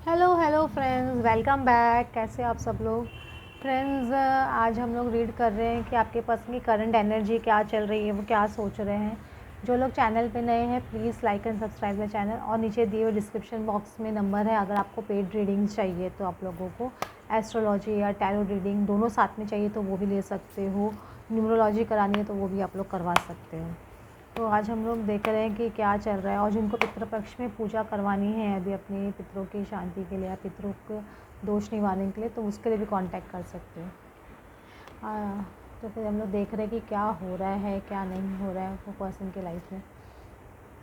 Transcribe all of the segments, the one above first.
Hello hello friends, welcome back. कैसे आप सब लोग। फ्रेंड्स, आज हम लोग रीड कर रहे हैं कि आपके पर्सन की करंट एनर्जी क्या चल रही है, वो क्या सोच रहे हैं। जो लोग चैनल पे नए हैं please like and subscribe the channel, और नीचे दिए हुए डिस्क्रिप्शन बॉक्स में नंबर है। अगर आपको पेड रीडिंग्स चाहिए तो आप लोगों को एस्ट्रोलॉजी या टैरो रीडिंग दोनों साथ में चाहिए तो वो भी ले सकते हो। न्यूमरोलॉजी करानी है तो वो भी आप लोग करवा सकते हो। तो आज हम लोग देख रहे हैं कि क्या चल रहा है, और जिनको पितृपक्ष में पूजा करवानी है अभी अपने पितरों की शांति के लिए या पितरों को दोष निवारण के लिए, तो उसके लिए भी कांटेक्ट कर सकते हो। तो फिर हम लोग देख रहे हैं कि क्या हो रहा है क्या नहीं हो रहा है वो पर्सन के लाइफ में।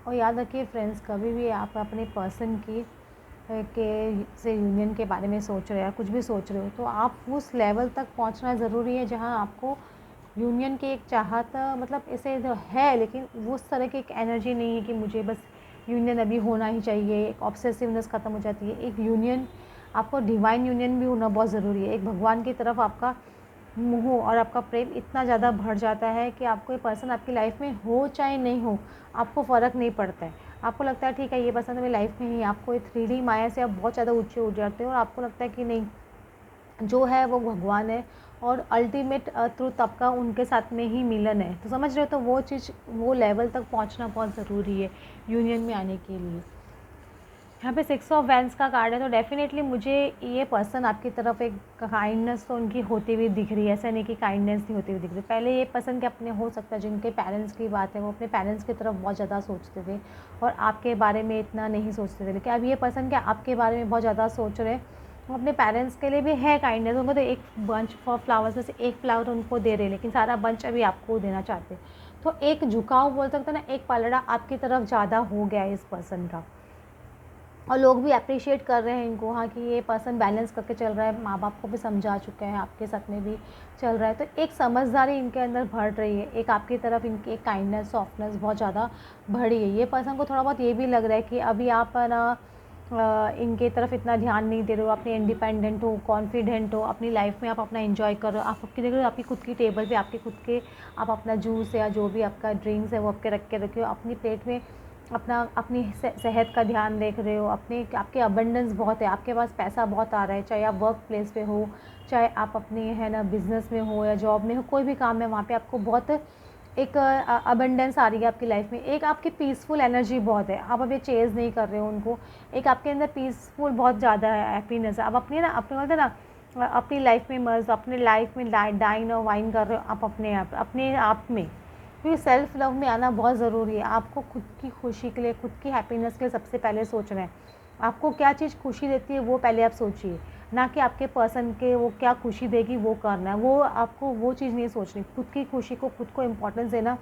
और याद रखिए फ्रेंड्स, कभी भी आप अपने पर्सन की के से यूनियन के बारे में सोच रहे हो या कुछ भी सोच रहे हो, तो आप उस लेवल तक पहुंचना ज़रूरी है जहां आपको यूनियन की एक चाहत, मतलब ऐसे जो है, लेकिन वो उस तरह की एक एनर्जी नहीं है कि मुझे बस यूनियन अभी होना ही चाहिए। एक ऑब्सेसिवनेस ख़त्म हो जाती है। एक यूनियन, आपको डिवाइन यूनियन भी होना बहुत ज़रूरी है। एक भगवान की तरफ आपका मोह और आपका प्रेम इतना ज़्यादा बढ़ जाता है कि आपको ये पर्सन आपकी लाइफ में हो चाहे नहीं हो, आपको फ़र्क नहीं पड़ता है। आपको लगता है ठीक है ये पर्सन मेरी लाइफ में ही, आपको 3D माया से आप बहुत ज़्यादा ऊँचे उठ जाते हो और आपको लगता है कि नहीं, जो है वो भगवान है और अल्टीमेट ट्रुथ आपका उनके साथ में ही मिलन है। तो समझ रहे हो, तो वो चीज़, वो लेवल तक पहुंचना बहुत ज़रूरी है यूनियन में आने के लिए। यहाँ पे 6 ऑफ वैंड्स का कार्ड है, तो डेफिनेटली मुझे ये पर्सन आपकी तरफ एक काइंडनेस तो उनकी होती हुई दिख रही है। ऐसा नहीं कि काइंडनेस नहीं होती हुई दिख रही। पहले ये पर्सन के अपने हो सकता है जिनके पेरेंट्स की बात है, वो अपने पेरेंट्स की तरफ बहुत ज़्यादा सोचते थे और आपके बारे में इतना नहीं सोचते थे। लेकिन अब ये पर्सन क्या आपके बारे में बहुत ज़्यादा सोच रहे हैं। वो अपने पेरेंट्स के लिए भी है काइंडनेस, उनको तो एक बंच फॉर फ्लावर्स में से एक फ्लावर उनको दे रहे हैं, लेकिन सारा बंच अभी आपको देना चाहते हैं। तो एक झुकाव बोल सकते हैं ना, एक पलड़ा आपकी तरफ ज़्यादा हो गया है इस पर्सन का, और लोग भी अप्रिशिएट कर रहे हैं इनको, हाँ, कि ये पर्सन बैलेंस करके चल रहा है, माँ बाप को भी समझा चुका है, आपके साथ में भी चल रहा है। तो एक समझदारी इनके अंदर बढ़ रही है, एक आपकी तरफ इनकी एक काइंडनेस सॉफ्टनेस बहुत ज़्यादा बढ़ी है। ये पर्सन को थोड़ा बहुत ये भी लग रहा है कि अभी आप ना इनके तरफ इतना ध्यान नहीं दे रहे हो, अपने इंडिपेंडेंट हो, कॉन्फिडेंट हो, अपनी लाइफ में आप अपना एंजॉय कर रहे हो। आप आपकी देख रहे हो, आपकी खुद की टेबल पे आपके खुद के आप अपना जूस या जो भी आपका ड्रिंक्स है वो आपके रख के रखे हो, अपनी प्लेट में अपना अपनी सेहत का ध्यान देख रहे हो, अपने आपके अबंडेंस बहुत है, आपके पास पैसा बहुत आ रहा है, चाहे आप वर्क प्लेस पे हो, चाहे आप अपने है ना बिज़नेस में हो या जॉब में हो, कोई भी काम है वहाँ पे आपको बहुत एक अबंडेंस आ रही है आपकी लाइफ में। एक आपकी पीसफुल एनर्जी बहुत है, आप अभी चेज़ नहीं कर रहे हो उनको। एक आपके अंदर पीसफुल बहुत ज़्यादा है, हैप्पीनेस है। आप अपनी ना अपने बोलते ना अपनी लाइफ में मर्ज, अपनी लाइफ में डाइन और वाइन कर रहे हो आप अपने आप में। क्योंकि सेल्फ लव में आना बहुत ज़रूरी है। आपको खुद की खुशी के लिए, खुद की हैप्पीनेस के लिए सबसे पहले सोचना है। आपको क्या चीज़ खुशी देती है वो पहले आप सोचिए, ना कि आपके पर्सन के वो क्या खुशी देगी वो करना है। वो आपको वो चीज़ नहीं सोचनी। खुद की खुशी को, खुद को इम्पोर्टेंस देना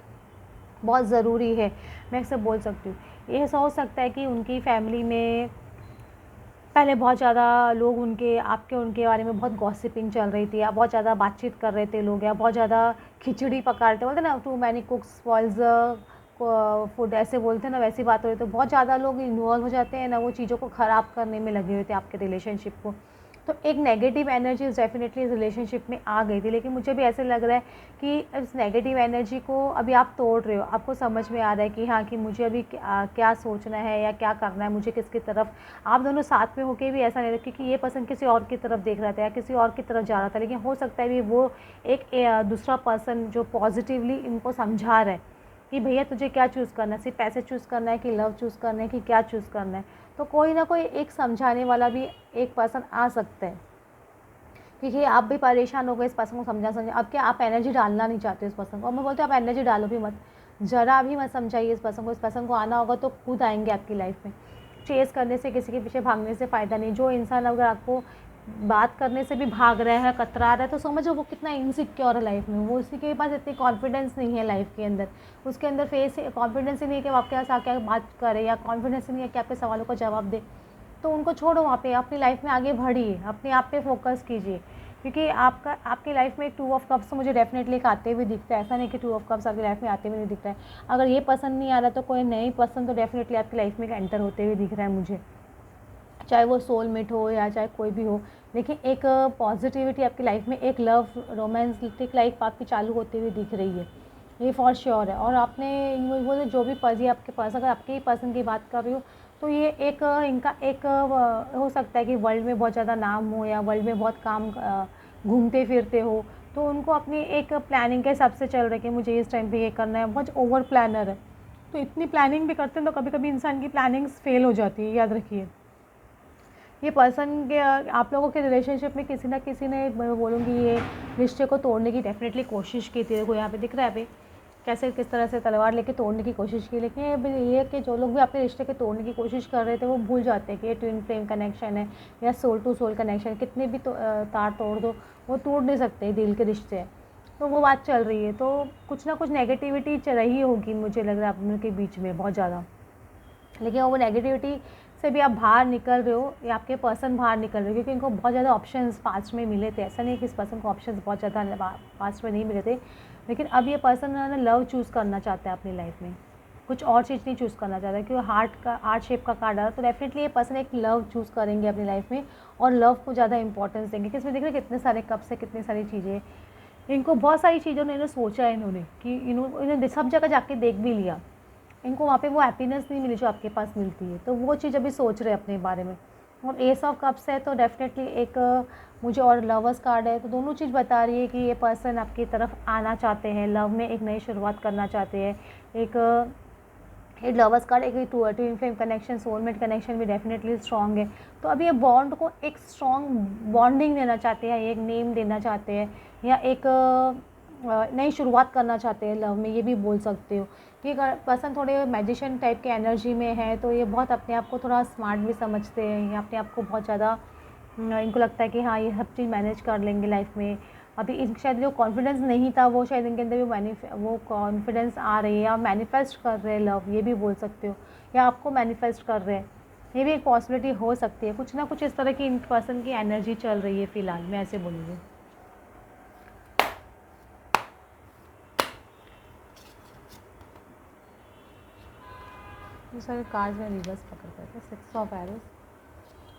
बहुत ज़रूरी है। मैं इसे बोल सकती हूँ। ये हो सकता है कि उनकी फैमिली में पहले बहुत ज़्यादा लोग उनके बारे में बहुत गॉसिपिंग चल रही थी, या बहुत ज़्यादा बातचीत कर रहे थे लोग, या बहुत ज़्यादा खिचड़ी पका रहे थे, बोलते ना too many cooks spoils food, ऐसे बोलते हैं ना, वैसी बात हो रही। तो बहुत ज़्यादा लोग इन्वॉल्व हो जाते हैं ना, वो चीज़ों को ख़राब करने में लगे हुए थे आपके रिलेशनशिप को। तो एक नेगेटिव एनर्जी डेफिनेटली इस रिलेशनशिप में आ गई थी। लेकिन मुझे भी ऐसे लग रहा है कि इस नेगेटिव एनर्जी को अभी आप तोड़ रहे हो। आपको समझ में आ रहा है कि हाँ, कि मुझे अभी क्या सोचना है या क्या करना है, मुझे किसकी तरफ। आप दोनों साथ में होकर भी ऐसा नहीं लगा, क्योंकि ये पर्सन किसी और की तरफ देख रहा था या किसी और की तरफ जा रहा था। लेकिन हो सकता है भी वो एक दूसरा पर्सन जो पॉजिटिवली इनको समझा रहा है कि भैया तुझे क्या चूज़ करना है, सिर्फ पैसे चूज़ करना है कि लव चूज़ करना है कि क्या चूज़ करना है। तो कोई ना कोई एक समझाने वाला भी एक पर्सन आ सकता है, क्योंकि आप भी परेशान हो गए इस पर्सन को समझा। अब क्या आप एनर्जी डालना नहीं चाहते इस पर्सन को, और मैं बोलती हूँ आप एनर्जी डालो भी मत, ज़रा भी मत समझाइए इस पर्सन को। इस पर्सन को आना होगा तो खुद आएंगे आपकी लाइफ में। चेस करने से, किसी के पीछे भागने से फ़ायदा नहीं। जो इंसान अगर आपको बात करने से भी भाग रहा है, कतरा रहा है, तो समझो वो कितना इनसिक्योर है लाइफ में। वो उसी के पास इतनी कॉन्फिडेंस नहीं है लाइफ के अंदर। उसके अंदर फेस कॉन्फिडेंस ही नहीं है कि वो आपके पास आके बात करे, या कॉन्फिडेंस ही नहीं है कि आपके सवालों का जवाब दे। तो उनको छोड़ो वहाँ पे, अपनी लाइफ में आगे बढ़िए, अपने आप पे फोकस कीजिए। क्योंकि आपकी लाइफ में एक 2 ऑफ कप्स तो मुझे डेफिनेटली एक आते हुए दिखता है। ऐसा नहीं कि 2 ऑफ कप्स आपकी लाइफ में आते हुए नहीं दिखता है। अगर ये पसंद नहीं आ रहा तो कोई नई पसंद तो डेफिनेटली आपकी लाइफ में एंटर होते हुए दिख रहा है मुझे, चाहे वो सोलमेट हो या चाहे कोई भी हो। लेकिन एक पॉजिटिविटी आपकी लाइफ में, एक लव रोमांटिक लाइफ आपकी चालू होती हुई दिख रही है, ये फॉर श्योर है। और आपने वो जो भी पर्सन, आपके पास अगर आपके ही पर्सन की बात कर रही हो, तो ये एक इनका एक हो सकता है कि वर्ल्ड में बहुत ज़्यादा नाम हो या वर्ल्ड में बहुत काम घूमते फिरते हो, तो उनको अपनी एक प्लानिंग के हिसाब से चल रहे कि मुझे इस टाइम पे ये करना है, बहुत ओवर प्लानर है। तो इतनी प्लानिंग भी करते हैं तो कभी कभी इंसान की प्लानिंग्स फेल हो जाती है, याद रखिए। ये पर्सन के आप लोगों के रिलेशनशिप में किसी ना किसी ने, मैं बोलूँगी, ये रिश्ते को तोड़ने की डेफिनेटली कोशिश की थी। देखो यहाँ पे दिख रहा है अभी कैसे किस तरह से तलवार लेके तोड़ने की कोशिश की, लेकिन ये कि जो लोग भी अपने रिश्ते के तोड़ने की कोशिश कर रहे थे वो भूल जाते हैं कि ये ट्विन फ्लेम कनेक्शन है या सोल टू सोल कनेक्शन। कितने भी तार तोड़ दो वो टूट नहीं सकते, दिल के रिश्ते हैं। तो वो बात चल रही है, तो कुछ ना कुछ नेगेटिविटी चल रही होगी, मुझे लग रहा है आप लोगों के बीच में बहुत ज़्यादा। लेकिन वो नेगेटिविटी से भी आप बाहर निकल रहे हो या आपके पर्सन बाहर निकल रहे हो, क्योंकि इनको बहुत ज़्यादा ऑप्शंस पास्ट में मिले थे। ऐसा नहीं कि इस पर्सन को ऑप्शंस बहुत ज़्यादा पास्ट में नहीं मिले थे, लेकिन अब ये पर्सन ना लव चूज़ करना चाहता है अपनी लाइफ में, कुछ और चीज़ नहीं चूज़ करना चाहता है। क्योंकि हार्ट शेप का कार्ड आ रहा है, तो डेफिनेटली ये पर्सन एक लव चूज़ करेंगे अपनी लाइफ में और लव को ज़्यादा इंपॉर्टेंस देंगे। कि इसमें देख रहे कितने सारे कप्स है, कितनी सारी चीज़ें, इनको बहुत सारी चीज़ों ने सोचा है इन्होंने कि इन्होंने सब जगह जाके देख भी लिया, इनको वहाँ पे वो हैप्पीनेस नहीं मिली जो आपके पास मिलती है, तो वो चीज़ अभी सोच रहे हैं अपने बारे में। और एस ऑफ कप्स है तो डेफिनेटली एक मुझे, और लवर्स कार्ड है, तो दोनों चीज़ बता रही है कि ये पर्सन आपकी तरफ आना चाहते हैं, लव में एक नई शुरुआत करना चाहते हैं। एक लवर्स कार्ड, एक twin flame connection, soulmate connection भी डेफिनेटली स्ट्रॉन्ग है। तो अभी ये बॉन्ड को एक स्ट्रॉन्ग बॉन्डिंग देना चाहते हैं, एक नेम देना चाहते हैं, या एक नई शुरुआत करना चाहते हैं लव में, ये भी बोल सकते हो। ये पर्सन थोड़े मैजिशियन टाइप के एनर्जी में है, तो ये बहुत अपने आप को थोड़ा स्मार्ट भी समझते हैं, या अपने आप को बहुत ज़्यादा इनको लगता है कि हाँ ये सब चीज़ मैनेज कर लेंगे लाइफ में। अभी इन शायद जो कॉन्फिडेंस नहीं था वो शायद इनके अंदर भी वो कॉन्फिडेंस आ रही है, या मैनिफेस्ट कर रहे हैं लव, ये भी बोल सकते हो, या आपको मैनिफेस्ट कर रहे हैं, ये भी एक पॉसिबिलिटी हो सकती है। कुछ ना कुछ इस तरह की इन पर्सन की एनर्जी चल रही है फ़िलहाल, मैं ऐसे बोलूँगी। ये सारे कार्ड्स में रिवर्स पकड़ करके 6 of arrows,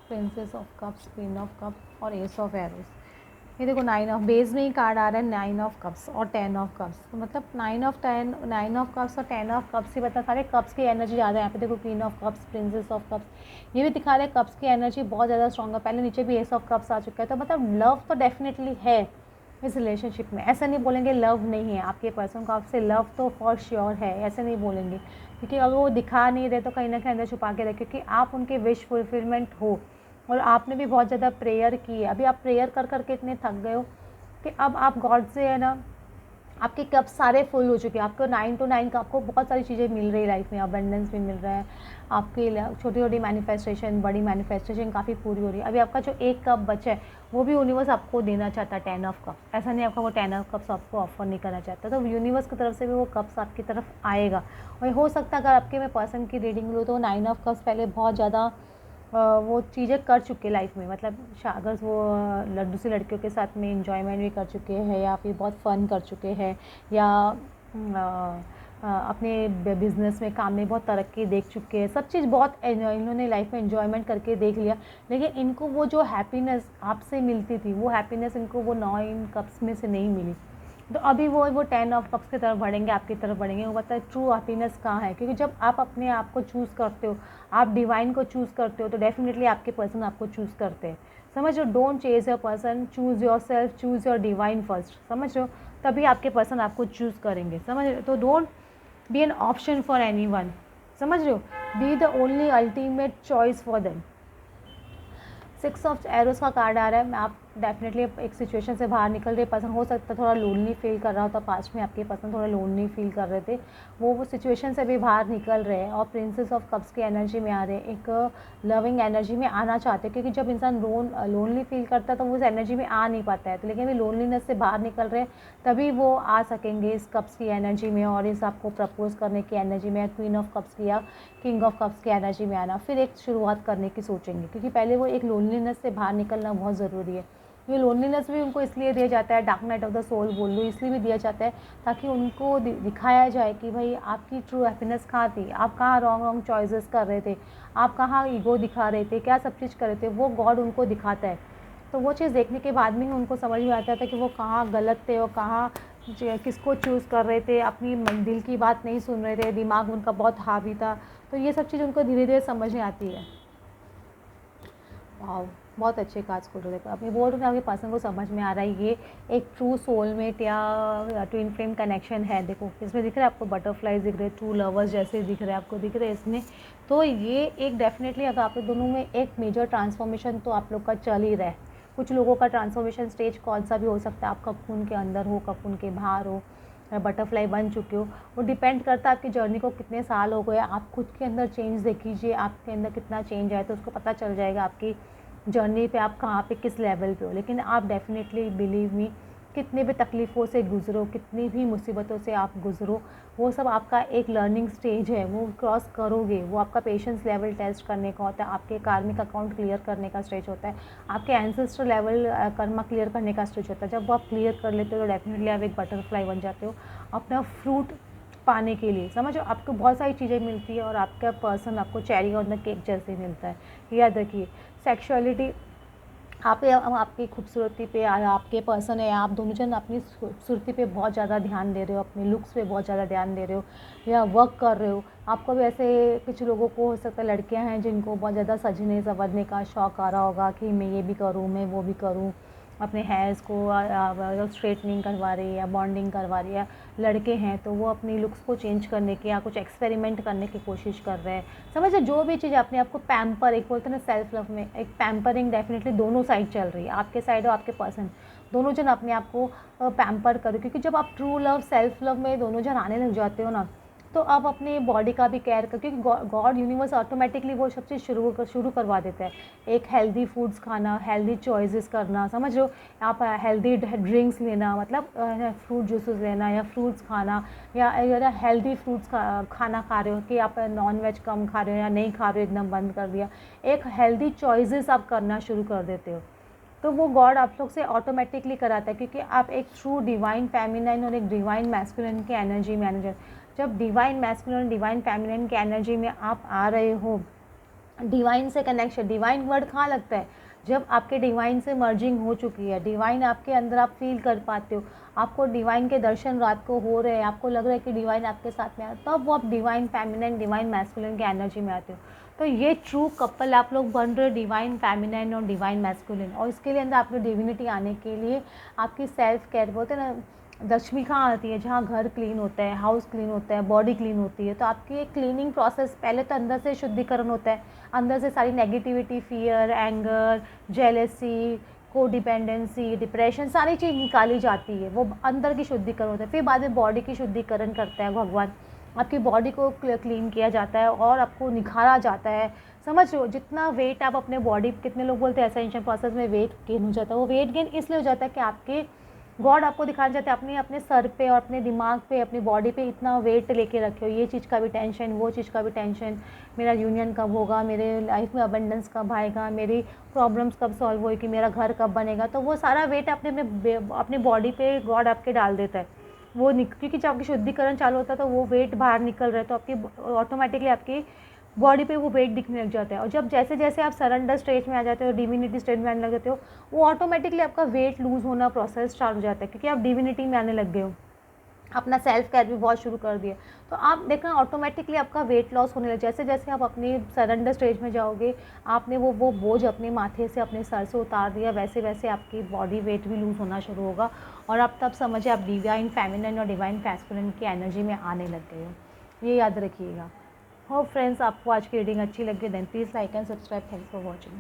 princess of cups, queen of cup और एस ऑफ एरोज। ये देखो 9 ऑफ बेस में ही कार्ड आ रहा है, 9 ऑफ कप्स और 10 ऑफ कप्स, तो मतलब 9 ऑफ कप्स और 10 ऑफ कप्स ही बता, सारे कप्स की एनर्जी ज़्यादा है यहाँ पे। देखो queen of cups, princess of cups, ये भी दिखा रहे हैं कप्स की एनर्जी बहुत ज़्यादा स्ट्रॉन्ग है। पहले नीचे भी एस ऑफ कप्स आ चुका है, तो मतलब लव तो डेफिनेटली है इस रिलेशनशिप में। ऐसा नहीं बोलेंगे लव नहीं है, आपके पर्सन को आपसे लव तो फॉर श्योर है, ऐसे नहीं बोलेंगे। क्योंकि अगर वो दिखा नहीं रहे तो कहीं ना कहीं अंदर छुपा के रहे, क्योंकि आप उनके विश फुलफिलमेंट हो, और आपने भी बहुत ज़्यादा प्रेयर की है। अभी आप प्रेयर कर करके इतने थक गए हो कि अब आप गॉड से, है ना, आपके कप सारे फुल हो चुके हैं। आपको 9 to 9 का आपको बहुत सारी चीज़ें मिल रही लाइफ में, अबंडेंस भी मिल रहा है आपके, छोटी छोटी मैनिफेस्टेशन, बड़ी मैनिफेस्टेशन काफ़ी पूरी हो रही है। अभी आपका जो एक कप बचा है वो भी यूनिवर्स आपको देना चाहता है, 10 ऑफ कप। ऐसा नहीं आपका वो 10 ऑफ कप्स आपको ऑफर नहीं करना चाहता, तो यूनिवर्स की तरफ से भी वो कप्स आपकी तरफ आएगा। और हो सकता है अगर आपके मैं पर्सन की रीडिंग लूँ तो 9 ऑफ कप्स पहले बहुत ज़्यादा वो चीज़ें कर चुके लाइफ में, मतलब अगर वो दूसरी लड़कियों के साथ में इंजॉयमेंट भी कर चुके हैं, या फिर बहुत फ़न कर चुके हैं, या अपने बिज़नेस में, काम में बहुत तरक्की देख चुके हैं, सब चीज़ बहुत इन्होंने लाइफ में इंजॉयमेंट करके देख लिया। लेकिन इनको वो जो हैप्पीनेस आपसे मिलती थी, वो हैप्पीनेस इनको वो 9 कप्स में से नहीं मिली। तो अभी वो 10 ऑफ कप्स की तरफ बढ़ेंगे, आपकी तरफ बढ़ेंगे। वो पता है ट्रू हैप्पीनेस कहाँ है, क्योंकि जब आप अपने आप को चूज़ करते हो, आप डिवाइन को चूज़ करते हो, तो डेफिनेटली आपके पर्सन आपको चूज़ करते हैं। समझ लो, don't chase your person, choose your self, choose your divine first. समझ लो, तभी आपके पर्सन आपको चूज़ करेंगे। समझ लो, तो don't be an option for anyone. समझ लो, be the only ultimate choice for them. 6 of arrows का कार्ड आ रहा है। आप डेफिनेटली एक सिचुएशन से बाहर निकल रहे पर्सन, हो सकता है थोड़ा लोनली फील कर रहा होता, पास्ट में आपके पर्सन थोड़ा लोनली फील कर रहे थे, वो सिचुएशन से भी बाहर निकल रहे हैं और प्रिंसेस ऑफ कप्स की एनर्जी में आ रहे हैं, एक लविंग एनर्जी में आना चाहते हैं। क्योंकि जब इंसान लोनली फील करता है तो वो उस एनर्जी में आ नहीं पाता है, तो लेकिन अभी लोनलीनेस से बाहर निकल रहे हैं, तभी वो आ सकेंगे इस कप्स की एनर्जी में और इस आपको प्रपोज करने की एनर्जी में, क्वीन ऑफ कप्स की या किंग ऑफ कप्स की एनर्जी में आना, फिर एक शुरुआत करने की सोचेंगे। क्योंकि पहले वो एक लोनलीनेस से बाहर निकलना बहुत ज़रूरी है। ये लोनलीनेस भी उनको इसलिए दिया जाता है, dark night of the soul बोल लो, इसलिए भी दिया जाता है ताकि उनको दिखाया जाए कि भाई आपकी ट्रू हैप्पीनेस कहाँ थी, आप कहाँ रॉन्ग चॉइसेस कर रहे थे, आप कहाँ ईगो दिखा रहे थे, क्या सब चीज़ कर रहे थे, वो गॉड उनको दिखाता है। तो वो चीज़ देखने के बाद में ही उनको समझ में आता था कि वो कहाँ गलत थे और कहाँ किसको चूज़ कर रहे थे, अपनी दिल की बात नहीं सुन रहे थे, दिमाग उनका बहुत हावी था। तो ये सब चीज़ उनको धीरे धीरे समझ में आती है। वाह, बहुत अच्छे कार्ड्स खोल रहे थे। अपनी बोल रहे आपके पर्सन को समझ में आ रहा है ये एक ट्रू सोलमेट या ट्विन फ्लेम कनेक्शन है। देखो इसमें दिख रहा है आपको बटरफ्लाईज दिख रहे हैं, ट्रू लवर्स जैसे दिख रहे हैं आपको, दिख रहे हैं इसमें। तो ये एक डेफिनेटली अगर आप दोनों में एक मेजर ट्रांसफॉर्मेशन तो आप लोग का चल ही रहा है। कुछ लोगों का ट्रांसफॉर्मेशन स्टेज कौन सा भी हो सकता है, आप ककून के अंदर हो, ककून के बाहर हो, बटरफ्लाई बन चुके हो, वो डिपेंड करता है आपकी जर्नी को कितने साल हो गए। आप खुद के अंदर चेंज देखिए, आपके अंदर कितना चेंज आया तो उसको पता चल जाएगा आपकी जर्नी पे आप कहाँ पे किस लेवल पे हो। लेकिन आप डेफिनेटली बिलीव मी, कितने भी तकलीफ़ों से गुज़रो, कितनी भी मुसीबतों से आप गुज़रो, वो सब आपका एक लर्निंग स्टेज है, वो क्रॉस करोगे। वो आपका पेशेंस लेवल टेस्ट करने का होता है, आपके कार्मिक अकाउंट क्लियर करने का स्टेज होता है, आपके एंसेस्टर लेवल कर्मा क्लियर करने का स्टेज होता है। जब वो आप क्लियर कर लेते हो तो डेफिनेटली आप एक बटरफ्लाई बन जाते हो अपना फ्रूट पाने के लिए। समझो आपको बहुत सारी चीज़ें मिलती है और आपका पर्सन आपको चेरी ऑन द केक जैसे मिलता है। याद रखिए, सेक्सुअलिटी आप आपकी खूबसूरती पे आपके पर्सन है, आप दोनों जन अपनी खूबसूरती पे बहुत ज़्यादा ध्यान दे रहे हो, अपने लुक्स पे बहुत ज़्यादा ध्यान दे रहे हो या वर्क कर रहे हो। आपको भी ऐसे कुछ लोगों को हो सकता है, लड़कियां हैं जिनको बहुत ज़्यादा सजने संवरने का शौक़ आ रहा होगा कि मैं ये भी करूँ, मैं वो भी करूँ, अपने हेयर्स को स्ट्रेटनिंग करवा रही है या बॉन्डिंग करवा रही है। लड़के हैं तो वो अपनी लुक्स को चेंज करने की या कुछ एक्सपेरिमेंट करने की कोशिश कर रहे हैं। समझ जो भी चीज़ अपने आप को पैम्पर, एक बोलते हैं ना सेल्फ लव में एक पैम्परिंग डेफिनेटली दोनों साइड चल रही है, आपके साइड और आपके पर्सन दोनों जन अपने आप को पैम्पर करो। क्योंकि जब आप ट्रू लव सेल्फ लव में दोनों जन आने लग जाते हो ना, तो आप अपने बॉडी का भी केयर कर, क्योंकि गॉड यूनिवर्स ऑटोमेटिकली वो सब चीज़ शुरू करवा देता है। एक हेल्दी फूड्स खाना, हेल्दी चॉइसेस करना, समझ लो आप हेल्दी ड्रिंक्स लेना, मतलब फ्रूट जूसेस लेना या फ्रूट्स खाना, या अगर हेल्दी फ्रूट्स खाना खा रहे हो कि आप नॉन वेज कम खा रहे हो या नहीं खा रहे हो, एकदम बंद कर दिया, एक हेल्दी चॉइसेस आप करना शुरू कर देते हो, तो वो गॉड आप लोग से ऑटोमेटिकली कराता है। क्योंकि आप एक ट्रू डिवाइन फेमिनाइन और एक डिवाइन मैस्कुलिन की एनर्जी मैनेजर, जब डिवाइन मैस्कुलिन डिवाइन फेमिनाइन की एनर्जी में आप आ रहे हो, डिवाइन से कनेक्शन, डिवाइन वर्ड कहाँ लगता है, जब आपके डिवाइन से मर्जिंग हो चुकी है, डिवाइन आपके अंदर आप फील कर पाते हो, आपको डिवाइन के दर्शन रात को हो रहे हैं, आपको लग रहा है कि डिवाइन आपके साथ में है, तब वो आप डिवाइन फेमिनाइन डिवाइन मैस्कुलिन की एनर्जी में आते हो। तो ये ट्रू कपल आप लोग बन रहे हो, डिवाइन फेमिनाइन और डिवाइन मैस्कुलिन। और इसके लिए अंदर आपको डिविनिटी आने के लिए आपकी सेल्फ केयर, बोलते हैं ना लक्ष्मी कहाँ आती है, जहाँ घर क्लीन होता है, हाउस क्लीन होता है, बॉडी क्लीन होती है। तो आपकी एक क्लीनिंग प्रोसेस पहले तो अंदर से शुद्धिकरण होता है, अंदर से सारी negativity, fear, anger, jealousy, codependency, depression, सारी चीज़ निकाली जाती है। वो अंदर की शुद्धिकरण होता है। फिर बाद में बॉडी की शुद्धिकरण करता है भगवान, आपकी बॉडी को क्लीन किया जाता है और आपको निखारा जाता है। समझ लो जितना वेट आप अपने बॉडी, कितने लोग बोलते हैं एसेंशियल प्रोसेस में वेट गेन हो जाता है, वो वेट गेन इसलिए हो जाता है कि आपके गॉड आपको दिखाना चाहते हैं अपने अपने सर पे और अपने दिमाग पे, अपनी बॉडी पे इतना वेट लेके रखे हो, ये चीज़ का भी टेंशन, वो चीज़ का भी टेंशन, मेरा यूनियन कब होगा, मेरे लाइफ में अबंडेंस कब आएगा, मेरी प्रॉब्लम्स कब सॉल्व होगी, मेरा घर कब बनेगा। तो वो सारा वेट अपने बॉडी पे गॉड आपके डाल देता है। वो क्योंकि जब आपकी शुद्धिकरण चालू होता है तो वो वेट बाहर निकल रहा है, तो आपकी ऑटोमेटिकली आपकी बॉडी पे वो वेट दिखने लग जाता है। और जब जैसे जैसे आप सरेंडर स्टेज में आ जाते हो, डिविनिटी स्टेज में आने लग जाते हो, वो ऑटोमेटिकली आपका वेट लूज़ होना प्रोसेस स्टार्ट हो जाता है, क्योंकि आप डिविनिटी में आने लग गए हो, अपना सेल्फ केयर भी बहुत शुरू कर दिया। तो आप देखना ऑटोमेटिकली आपका वेट लॉस होने लगे। जैसे जैसे आप अपनी सरेंडर स्टेज में जाओगे, आपने वो बोझ अपने माथे से, अपने सर से उतार दिया, वैसे वैसे आपकी बॉडी वेट भी लूज़ होना शुरू होगा और आप तब समझिए आप डिवाइन फेमिनिन और डिवाइन मैस्कुलिन की एनर्जी में आने लग गए हो। ये याद रखिएगा। होप फ्रेंड्स आपको आज की रीडिंग अच्छी लगी, then please like and subscribe. Thanks for watching.